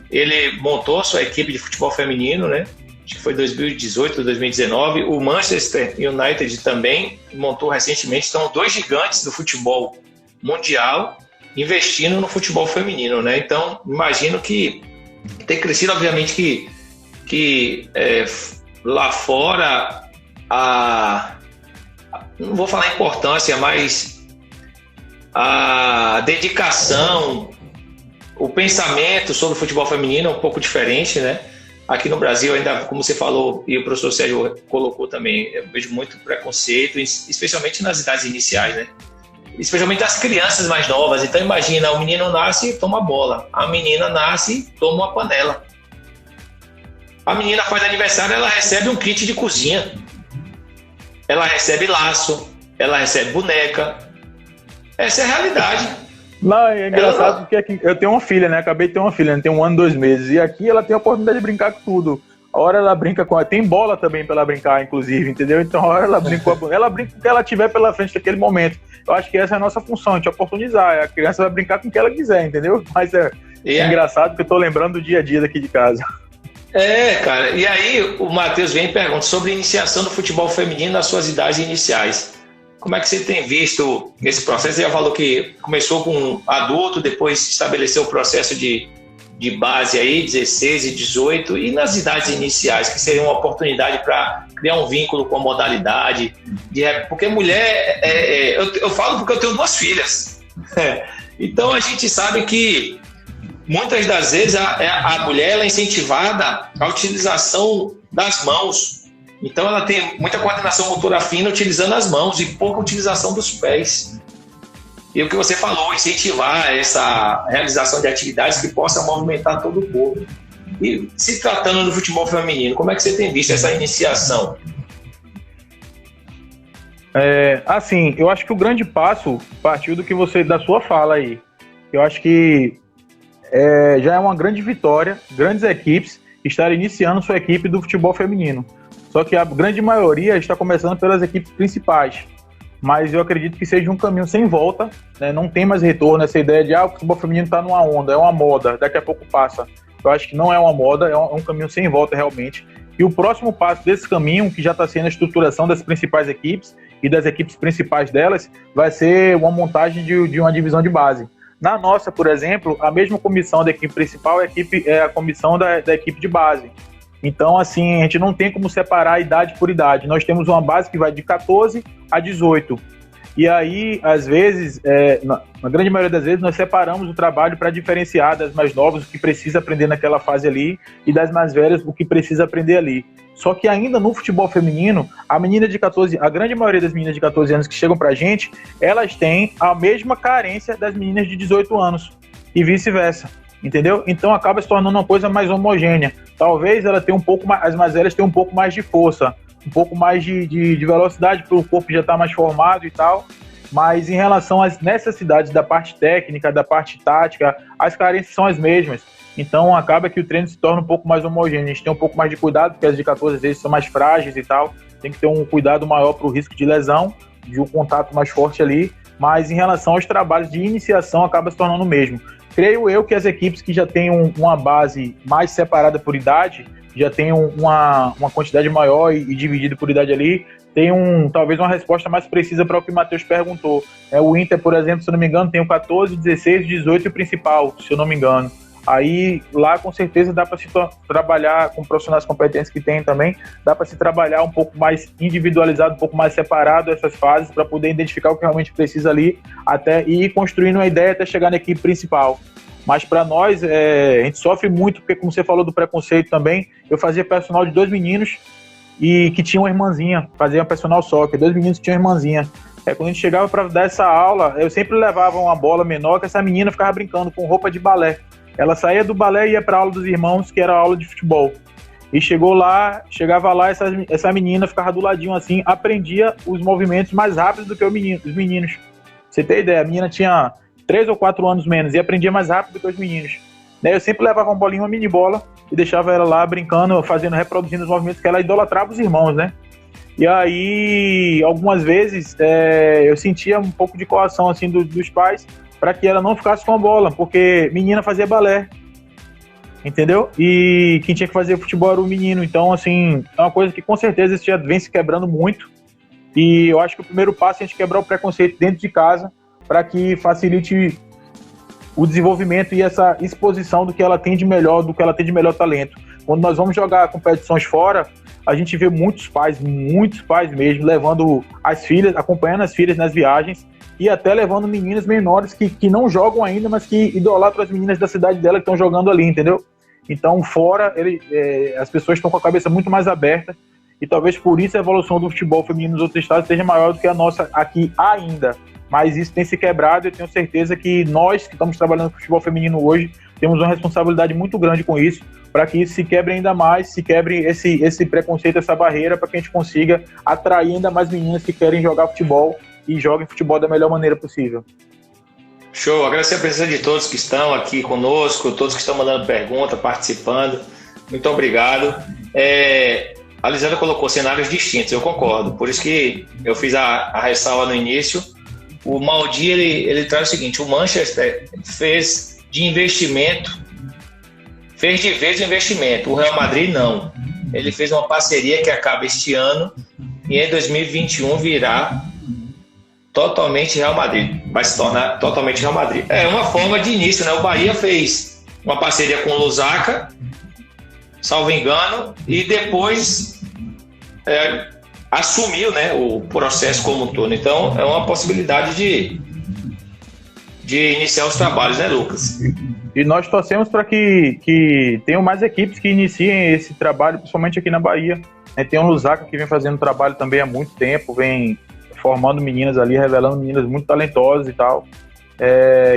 ele montou a sua equipe de futebol feminino, né? Acho que foi 2018, 2019. O Manchester United também montou recentemente. Então, 2 gigantes do futebol mundial investindo no futebol feminino, né? Então, imagino que tem crescido, obviamente, que lá fora não vou falar importância, mas a dedicação, o pensamento sobre o futebol feminino é um pouco diferente, né? Aqui no Brasil ainda, como você falou, e o professor Sérgio colocou também, eu vejo muito preconceito, especialmente nas idades iniciais, né? Especialmente as crianças mais novas. Então imagina, o menino nasce e toma bola, a menina nasce e toma uma panela. A menina faz aniversário, ela recebe um kit de cozinha, ela recebe laço, ela recebe boneca. Essa é a realidade. Não, é engraçado porque aqui, eu tenho uma filha, né? Acabei de ter uma filha, né? Tem 1 ano e 2 meses. E aqui ela tem a oportunidade de brincar com tudo. A hora ela brinca com... Tem bola também pra ela brincar, inclusive, entendeu? Então a hora ela brinca ela brinca com o que ela tiver pela frente naquele momento. Eu acho que essa é a nossa função, a gente oportunizar. A criança vai brincar com o que ela quiser, entendeu? Mas é engraçado porque eu tô lembrando do dia a dia daqui de casa. Cara. E aí o Matheus vem e pergunta sobre a iniciação do futebol feminino nas suas idades iniciais. Como é que você tem visto esse processo? Você já falou que começou com adulto, depois estabeleceu o processo de base aí, 16 e 18, e nas idades iniciais, que seria uma oportunidade para criar um vínculo com a modalidade. Porque mulher, eu falo porque eu tenho 2 filhas. Então a gente sabe que muitas das vezes a mulher ela é incentivada à utilização das mãos. Então ela tem muita coordenação motora fina utilizando as mãos e pouca utilização dos pés. E o que você falou, incentivar essa realização de atividades que possam movimentar todo o corpo. E se tratando do futebol feminino, como é que você tem visto essa iniciação? Assim, eu acho que o grande passo partiu da sua fala aí. Eu acho que já é uma grande vitória, grandes equipes estarem iniciando sua equipe do futebol feminino. Só que a grande maioria está começando pelas equipes principais. Mas eu acredito que seja um caminho sem volta, né? Não tem mais retorno essa ideia de o futebol feminino está numa onda, é uma moda, daqui a pouco passa. Eu acho que não é uma moda, é um caminho sem volta realmente. E o próximo passo desse caminho, que já está sendo a estruturação das principais equipes e das equipes principais delas, vai ser uma montagem de uma divisão de base. Na nossa, por exemplo, a mesma comissão da equipe principal é a comissão da equipe de base. Então, assim, a gente não tem como separar idade por idade. Nós temos uma base que vai de 14 a 18. E aí, às vezes, na grande maioria das vezes, nós separamos o trabalho para diferenciar das mais novas o que precisa aprender naquela fase ali e das mais velhas o que precisa aprender ali. Só que ainda no futebol feminino, a grande maioria das meninas de 14 anos que chegam pra gente, elas têm a mesma carência das meninas de 18 anos e vice-versa. Entendeu? Então acaba se tornando uma coisa mais homogênea. Talvez ela tenha as mais velhas tenham um pouco mais de força, um pouco mais de velocidade, porque o corpo já está mais formado e tal. Mas em relação às necessidades da parte técnica, da parte tática, as carências são as mesmas. Então acaba que o treino se torna um pouco mais homogêneo. A gente tem um pouco mais de cuidado, porque as de 14 às vezes são mais frágeis e tal. Tem que ter um cuidado maior para o risco de lesão, de um contato mais forte ali. Mas em relação aos trabalhos de iniciação, acaba se tornando o mesmo. Creio eu que as equipes que já têm uma base mais separada por idade, já têm uma quantidade maior e dividida por idade ali, tem talvez uma resposta mais precisa para o que o Matheus perguntou. O Inter, por exemplo, se eu não me engano, tem o 14, 16, 18 e o principal, se eu não me engano. Aí lá com certeza dá para se trabalhar com profissionais competentes que tem também, dá para se trabalhar um pouco mais individualizado, um pouco mais separado essas fases para poder identificar o que realmente precisa ali até e ir construindo uma ideia até chegar na equipe principal. Mas para nós, a gente sofre muito, porque como você falou do preconceito também, eu fazia personal de 2 meninos e que tinham uma irmãzinha, fazia personal soccer, 2 meninos que tinham uma irmãzinha. Quando a gente chegava para dar essa aula, eu sempre levava uma bola menor, que essa menina ficava brincando com roupa de balé. Ela saía do balé e ia para a aula dos irmãos, que era a aula de futebol. E chegava lá, essa menina ficava do ladinho assim, aprendia os movimentos mais rápidos do que os meninos. Você tem ideia, a menina tinha 3 ou 4 anos menos e aprendia mais rápido do que os meninos. Eu sempre levava uma bolinha, uma mini bola, e deixava ela lá brincando, reproduzindo os movimentos que ela idolatrava os irmãos, né? E aí, algumas vezes, eu sentia um pouco de coação assim, dos pais para que ela não ficasse com a bola, porque menina fazia balé, entendeu? E quem tinha que fazer futebol era o menino. Então, assim, é uma coisa que com certeza isso já vem se quebrando muito. E eu acho que o primeiro passo é a gente quebrar o preconceito dentro de casa para que facilite o desenvolvimento e essa exposição do que ela tem de melhor, talento. Quando nós vamos jogar competições fora, a gente vê muitos pais mesmo, levando as filhas, acompanhando as filhas nas viagens e até levando meninas menores que não jogam ainda, mas que idolatram as meninas da cidade dela que estão jogando ali, entendeu? Então, fora, as pessoas estão com a cabeça muito mais aberta e talvez por isso a evolução do futebol feminino nos outros estados seja maior do que a nossa aqui ainda. Mas isso tem se quebrado e eu tenho certeza que nós que estamos trabalhando com futebol feminino hoje temos uma responsabilidade muito grande com isso, para que isso se quebre ainda mais, se quebre esse preconceito, essa barreira, para que a gente consiga atrair ainda mais meninas que querem jogar futebol e joguem futebol da melhor maneira possível. Show, agradecer a presença de todos que estão aqui conosco, todos que estão mandando pergunta, participando. Muito obrigado. A Lisandra colocou cenários distintos, eu concordo, por isso que eu fiz a ressalva no início. O Maldi, ele traz o seguinte: o Manchester fez de vez o investimento, o Real Madrid não. Ele fez uma parceria que acaba este ano e em 2021 virá totalmente Real Madrid, vai se tornar totalmente Real Madrid. É uma forma de início, né? O Bahia fez uma parceria com o Lusaka, salvo engano, e depois assumiu, né, o processo como um todo. Então é uma possibilidade de iniciar os trabalhos, né, Lucas? E nós torcemos para que tenham mais equipes que iniciem esse trabalho, principalmente aqui na Bahia. Tem o Lusaka que vem fazendo trabalho também há muito tempo, vem formando meninas ali, revelando meninas muito talentosas e tal.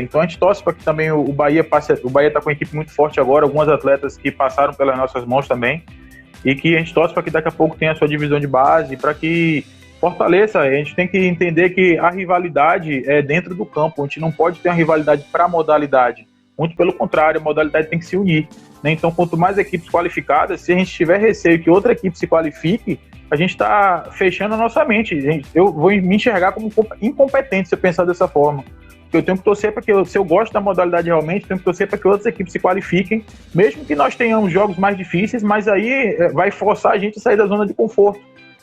Então a gente torce para que também o Bahia passe. O Bahia está com uma equipe muito forte agora, algumas atletas que passaram pelas nossas mãos também, e que a gente torce para que daqui a pouco tenha a sua divisão de base, para que fortaleça. A gente tem que entender que a rivalidade é dentro do campo, a gente não pode ter uma rivalidade para a modalidade, muito pelo contrário, a modalidade tem que se unir, né? Então, quanto mais equipes qualificadas, se a gente tiver receio que outra equipe se qualifique, a gente está fechando a nossa mente. Eu vou me enxergar como incompetente se eu pensar dessa forma. Eu tenho que torcer para que, se eu gosto da modalidade realmente, tenho que torcer para que outras equipes se qualifiquem, mesmo que nós tenhamos jogos mais difíceis, mas aí vai forçar a gente a sair da zona de conforto,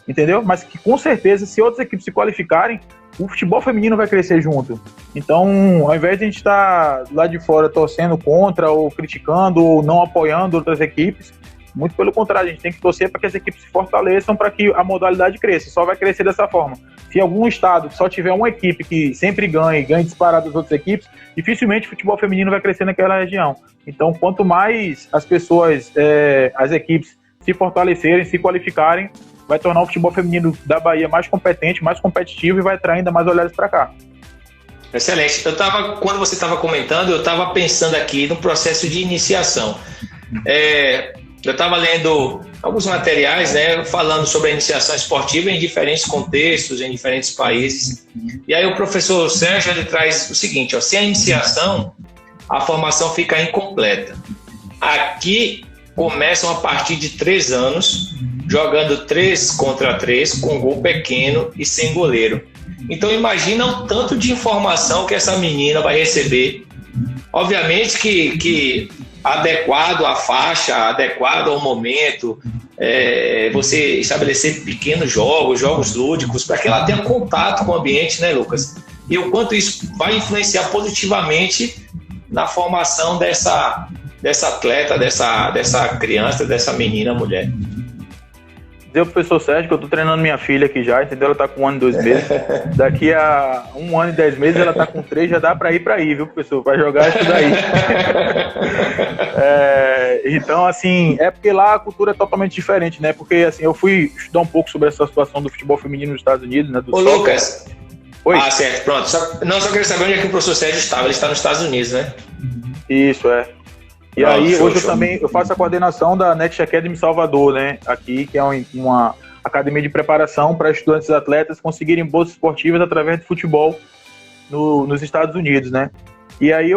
entendeu? Mas que com certeza, se outras equipes se qualificarem, o futebol feminino vai crescer junto. Então, ao invés de a gente estar lá de fora torcendo contra, ou criticando, ou não apoiando outras equipes, muito pelo contrário, a gente tem que torcer para que as equipes se fortaleçam, para que a modalidade cresça. Só vai crescer dessa forma. Se algum estado só tiver uma equipe que sempre ganhe disparado das outras equipes, dificilmente o futebol feminino vai crescer naquela região. Então, quanto mais as pessoas, as equipes se fortalecerem, se qualificarem, vai tornar o futebol feminino da Bahia mais competente, mais competitivo e vai atrair ainda mais olhares para cá. Excelente. Quando você estava comentando, eu estava pensando aqui no processo de iniciação. Eu estava lendo alguns materiais, né, falando sobre a iniciação esportiva em diferentes contextos, em diferentes países. E aí o professor Sérgio ele traz o seguinte: sem a iniciação, a formação fica incompleta. Aqui começam a partir de 3 anos, jogando 3 contra 3, com gol pequeno e sem goleiro. Então imagina o tanto de informação que essa menina vai receber. Obviamente que adequado à faixa, adequado ao momento, você estabelecer pequenos jogos lúdicos, para que ela tenha contato com o ambiente, né, Lucas? E o quanto isso vai influenciar positivamente na formação dessa atleta, dessa criança, dessa menina, mulher. dizer pro professor Sérgio que eu tô treinando minha filha aqui já, entendeu? Ela tá com 1 ano e 2 meses. Daqui a 1 ano e 10 meses ela tá com 3, já dá pra ir, viu, professor? Vai jogar isso daí. Então, assim, é porque lá a cultura é totalmente diferente, né? Porque, assim, eu fui estudar um pouco sobre essa situação do futebol feminino nos Estados Unidos, né? Ô, Lucas. Oi? Ah, certo, pronto. Só queria saber onde é que o professor Sérgio estava. Ele está nos Estados Unidos, né? Isso, é. E aí, hoje eu faço a coordenação da Next Academy Salvador, né? Aqui, que é uma academia de preparação para estudantes e atletas conseguirem bolsas esportivas através do futebol nos Estados Unidos, né? E aí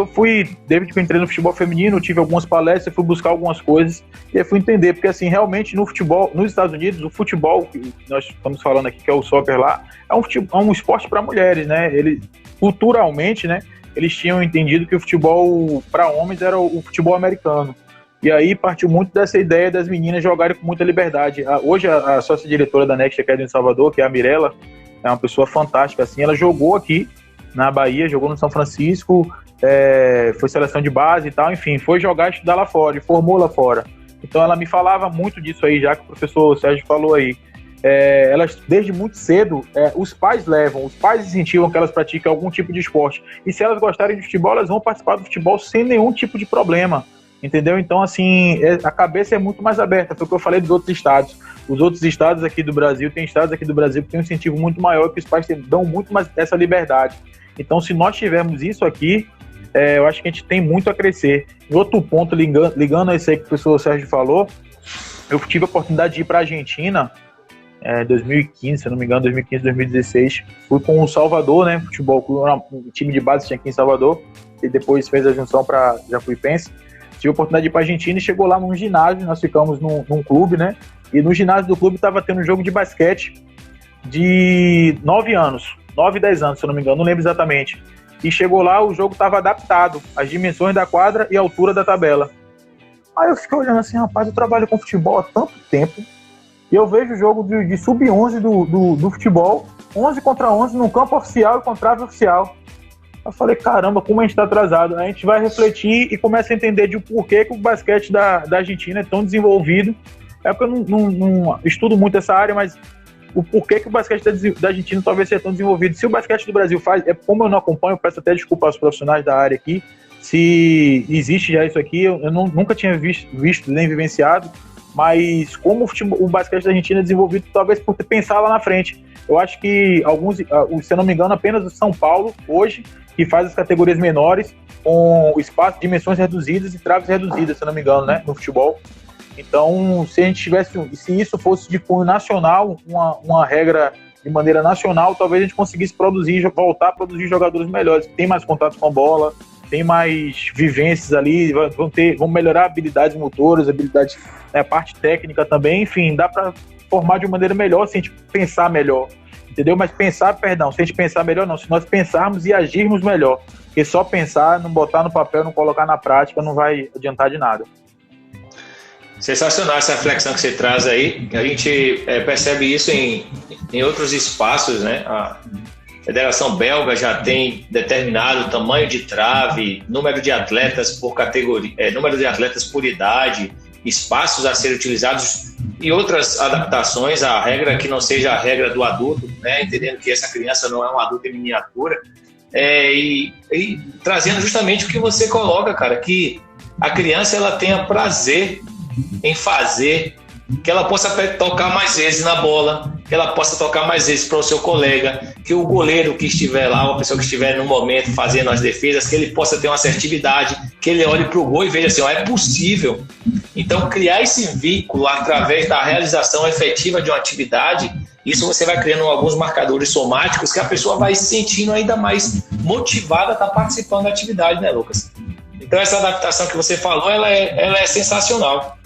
desde que eu entrei no futebol feminino, eu tive algumas palestras, fui buscar algumas coisas e aí fui entender, porque assim, realmente no futebol, nos Estados Unidos, o futebol, que nós estamos falando aqui, que é o soccer lá, é um esporte para mulheres, né? Culturalmente, né? Eles tinham entendido que o futebol para homens era o futebol americano. E aí partiu muito dessa ideia das meninas jogarem com muita liberdade. Hoje a sócia-diretora da Next Academy em Salvador, que é a Mirella, é uma pessoa fantástica, assim, ela jogou aqui na Bahia, jogou no São Francisco, foi seleção de base e tal, enfim, foi jogar e estudar lá fora, e formou lá fora. Então ela me falava muito disso aí, já que o professor Sérgio falou aí. Elas, desde muito cedo, os pais incentivam que elas pratiquem algum tipo de esporte. E se elas gostarem de futebol, elas vão participar do futebol sem nenhum tipo de problema. Entendeu? Então, assim, a cabeça é muito mais aberta. Foi o que eu falei dos outros estados. Os outros estados aqui do Brasil, tem estados aqui do Brasil que tem um incentivo muito maior, que os pais dão muito mais essa liberdade. Então, se nós tivermos isso aqui, eu acho que a gente tem muito a crescer. E outro ponto, ligando a isso aí que o professor Sérgio falou, eu tive a oportunidade de ir para a Argentina, 2015, se eu não me engano, 2015, 2016. Fui com o Salvador, né? Futebol, um time de base tinha aqui em Salvador, e depois fez a junção para Jacuipense. Tive a oportunidade de ir para a Argentina e chegou lá num ginásio, nós ficamos num clube, né? E no ginásio do clube estava tendo um jogo de basquete de 9 anos, 9, 10 anos, se eu não me engano, não lembro exatamente. E chegou lá, o jogo estava adaptado às dimensões da quadra e à altura da tabela. Aí eu fiquei olhando assim, rapaz, eu trabalho com futebol há tanto tempo, e eu vejo o jogo de sub-11 do futebol, 11 contra 11, no campo oficial e com trave oficial. Eu falei, caramba, como a gente está atrasado. A gente vai refletir e começa a entender de porquê que o basquete da Argentina é tão desenvolvido. É porque eu não estudo muito essa área, mas o porquê que o basquete da Argentina talvez seja tão desenvolvido. Se o basquete do Brasil faz, como eu não acompanho, eu peço até desculpa aos profissionais da área aqui, se existe já isso aqui, eu nunca tinha visto nem vivenciado, mas como o basquete da Argentina é desenvolvido, talvez por pensar lá na frente. Eu acho que se eu não me engano, apenas o São Paulo, hoje, que faz as categorias menores, com espaço, dimensões reduzidas e traves reduzidas, se eu não me engano, né, no futebol. Então, se isso fosse de cunho nacional, uma regra de maneira nacional, talvez a gente conseguisse voltar a produzir jogadores melhores, que tem mais contato com a bola, tem mais vivências ali, vão melhorar habilidades motoras, habilidades, né, parte técnica também, enfim, dá para formar de uma maneira melhor se a gente pensar melhor, entendeu? Mas se a gente pensar melhor não, se nós pensarmos e agirmos melhor, porque só pensar, não botar no papel, não colocar na prática, não vai adiantar de nada. Sensacional essa reflexão que você traz aí. A gente percebe isso em outros espaços, né? A Federação Belga já tem determinado tamanho de trave, número de atletas por categoria, número de atletas por idade, espaços a serem utilizados e outras adaptações à regra que não seja a regra do adulto, né? Entendendo que essa criança não é um adulto em miniatura, e trazendo justamente o que você coloca, cara, que a criança ela tenha prazer em fazer, que ela possa tocar mais vezes na bola, que ela possa tocar mais vezes para o seu colega, que o goleiro que estiver lá, uma pessoa que estiver no momento fazendo as defesas, que ele possa ter uma assertividade, que ele olhe para o gol e veja assim, é possível. Então, criar esse vínculo através da realização efetiva de uma atividade, isso você vai criando alguns marcadores somáticos que a pessoa vai se sentindo ainda mais motivada a estar participando da atividade, né, Lucas? Então, essa adaptação que você falou, ela é sensacional.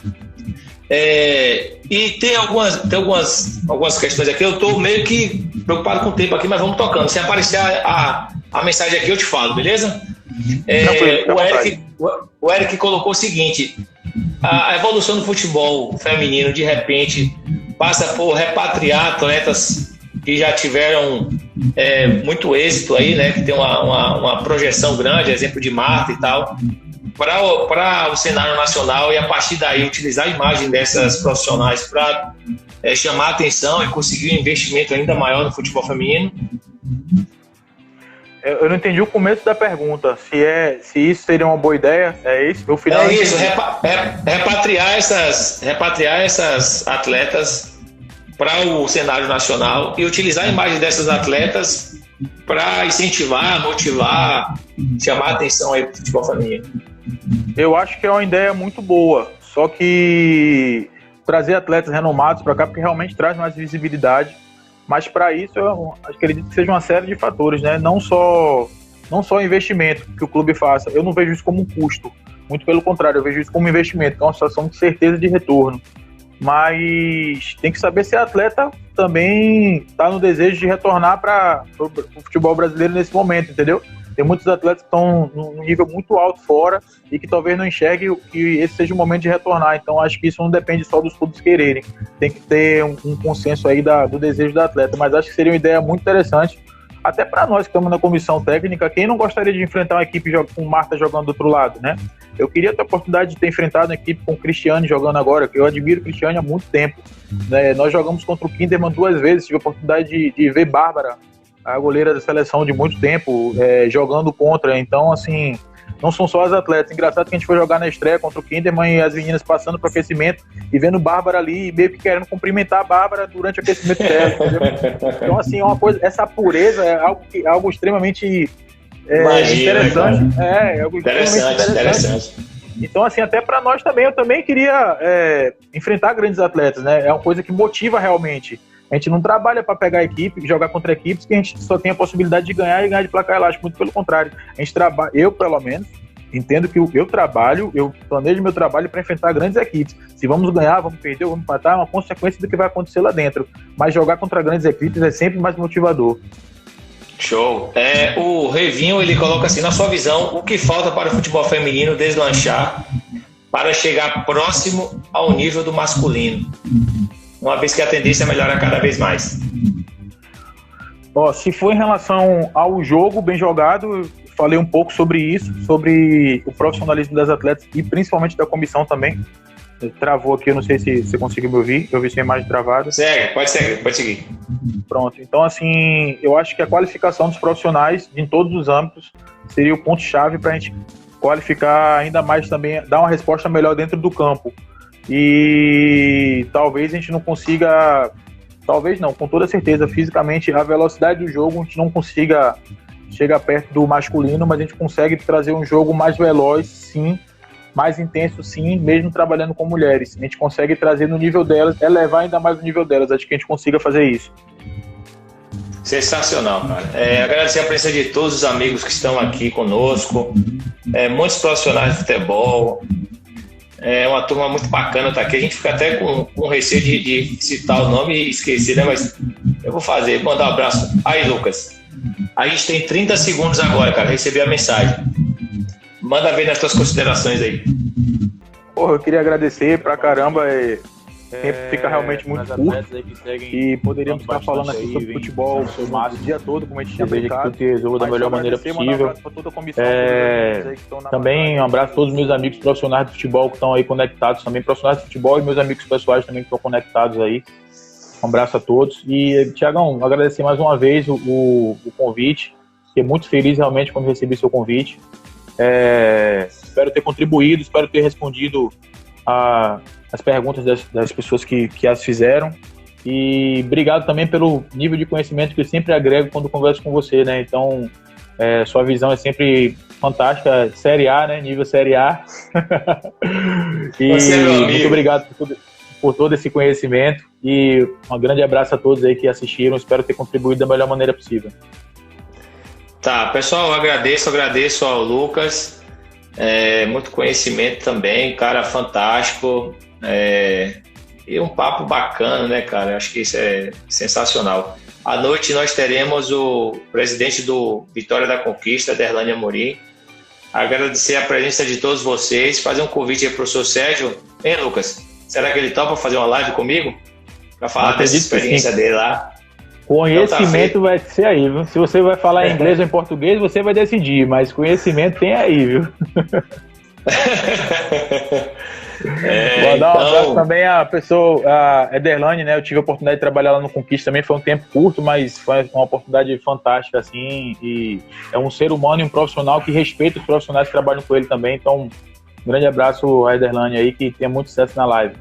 E tem algumas questões aqui. Eu estou meio que preocupado com o tempo aqui, mas vamos tocando. Se aparecer a mensagem aqui, eu te falo, beleza? O Eric colocou o seguinte: a evolução do futebol feminino, de repente, passa por repatriar atletas que já tiveram muito êxito aí, né? Que tem uma projeção grande, exemplo de Marta e tal, para o cenário nacional, e a partir daí utilizar a imagem dessas profissionais para chamar a atenção e conseguir um investimento ainda maior no futebol feminino? Eu não entendi o começo da pergunta. Se isso seria uma boa ideia, é isso? Repatriar essas atletas para o cenário nacional e utilizar a imagem dessas atletas para incentivar, motivar, chamar a atenção aí para o futebol feminino. Eu acho que é uma ideia muito boa, só que trazer atletas renomados para cá, porque realmente traz mais visibilidade. Mas para isso, eu acredito que seja uma série de fatores, né? Não só o investimento que o clube faça. Eu não vejo isso como um custo. Muito pelo contrário, eu vejo isso como investimento, que é uma situação de certeza de retorno. Mas tem que saber se a atleta também está no desejo de retornar para o futebol brasileiro nesse momento, entendeu? Tem muitos atletas que estão num nível muito alto fora e que talvez não enxerguem que esse seja o momento de retornar. Então, acho que isso não depende só dos clubes quererem. Tem que ter um consenso aí do desejo do atleta. Mas acho que seria uma ideia muito interessante, até para nós que estamos na comissão técnica. Quem não gostaria de enfrentar uma equipe com Marta jogando do outro lado, né? Eu queria ter a oportunidade de ter enfrentado uma equipe com o Cristiane jogando agora, que eu admiro o Cristiane há muito tempo. Né? Nós jogamos contra o Kinderman 2 vezes, tive a oportunidade de ver Bárbara, a goleira da seleção de muito tempo, jogando contra. Então, assim, não são só as atletas. Engraçado que a gente foi jogar na estreia contra o Kinderman e as meninas passando para o aquecimento e vendo Bárbara ali e meio que querendo cumprimentar a Bárbara durante o aquecimento dela, entendeu? Então, assim, é uma coisa, essa pureza é algo extremamente interessante. Né, é algo interessante. Então, assim, até para nós também, eu também queria enfrentar grandes atletas, né? É uma coisa que motiva realmente. A gente não trabalha para pegar equipe, jogar contra equipes que a gente só tem a possibilidade de ganhar e ganhar de placar elástico. Muito pelo contrário. A gente trabalha, eu pelo menos, entendo que eu planejo meu trabalho para enfrentar grandes equipes. Se vamos ganhar, vamos perder, vamos empatar, é uma consequência do que vai acontecer lá dentro. Mas jogar contra grandes equipes é sempre mais motivador. Show. O Revinho, ele coloca assim, na sua visão, o que falta para o futebol feminino deslanchar para chegar próximo ao nível do masculino? Uma vez que a tendência é melhorar cada vez mais. Se for em relação ao jogo bem jogado, eu falei um pouco sobre isso, sobre o profissionalismo das atletas e principalmente da comissão também. Travou aqui, eu não sei se você conseguiu me ouvir, eu vi sua imagem travada. Pode seguir. Pronto, então assim, eu acho que a qualificação dos profissionais em todos os âmbitos seria o ponto-chave para a gente qualificar ainda mais também, dar uma resposta melhor dentro do campo. E talvez a gente não consiga, talvez não, com toda certeza, fisicamente, a velocidade do jogo, a gente não consiga chegar perto do masculino, mas a gente consegue trazer um jogo mais veloz, sim, mais intenso, sim, mesmo trabalhando com mulheres. A gente consegue trazer no nível delas, elevar ainda mais o nível delas, acho que a gente consiga fazer isso. Sensacional, cara. Agradecer a presença de todos os amigos que estão aqui conosco, muitos profissionais de futebol. É uma turma muito bacana estar aqui. A gente fica até com receio de citar o nome e esquecer, né? Mas eu vou mandar um abraço. Aí, Lucas, a gente tem 30 segundos agora, cara. Recebi a mensagem. Manda ver nas tuas considerações aí. Eu queria agradecer pra caramba. O tempo fica realmente muito curto e poderíamos ficar falando aqui sobre futebol o dia todo, como a gente tinha brincado. Que resolva da melhor maneira possível. Também um abraço a todos os meus amigos profissionais de futebol que estão aí conectados, também profissionais de futebol e meus amigos pessoais também que estão conectados aí. Um abraço a todos. E, Tiagão, agradecer mais uma vez o convite. Fiquei muito feliz realmente quando recebi seu convite. Espero ter contribuído, espero ter respondido as perguntas das pessoas que as fizeram, e obrigado também pelo nível de conhecimento que eu sempre agrego quando converso com você, né? Então, sua visão é sempre fantástica, Série A, né? Nível Série A. E muito obrigado por todo esse conhecimento e um grande abraço a todos aí que assistiram, espero ter contribuído da melhor maneira possível. Tá, pessoal, eu agradeço ao Lucas, muito conhecimento também, cara fantástico. E um papo bacana, né, cara? Acho que isso é sensacional. À noite nós teremos o presidente do Vitória da Conquista, Derlane Amorim. Agradecer a presença de todos vocês, fazer um convite aí para o professor Sérgio. Hein, Lucas? Será que ele topa fazer uma live comigo? Para falar dessa experiência dele lá. Conhecimento então, vai ser aí, viu? Se você vai falar em inglês ou em português, você vai decidir, mas conhecimento tem aí, viu? Vou dar um abraço também à pessoa, a Ederlane, né? Eu tive a oportunidade de trabalhar lá no Conquista também, foi um tempo curto, mas foi uma oportunidade fantástica, assim, e é um ser humano e um profissional que respeita os profissionais que trabalham com ele também, então um grande abraço à Ederlane aí, que tenha muito sucesso na live.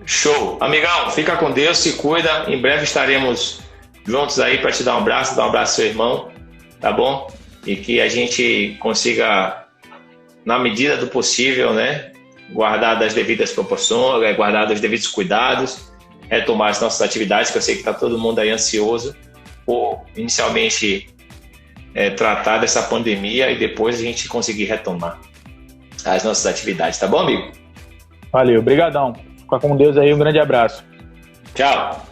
Show! Amigão, fica com Deus, se cuida, em breve estaremos juntos aí para te dar um abraço ao seu irmão, tá bom? E que a gente consiga, na medida do possível, né, guardar das devidas proporções, guardar dos devidos cuidados, retomar as nossas atividades, que eu sei que está todo mundo aí ansioso por, inicialmente, tratar dessa pandemia e depois a gente conseguir retomar as nossas atividades, tá bom, amigo? Valeu, brigadão. Fica com Deus aí, um grande abraço. Tchau!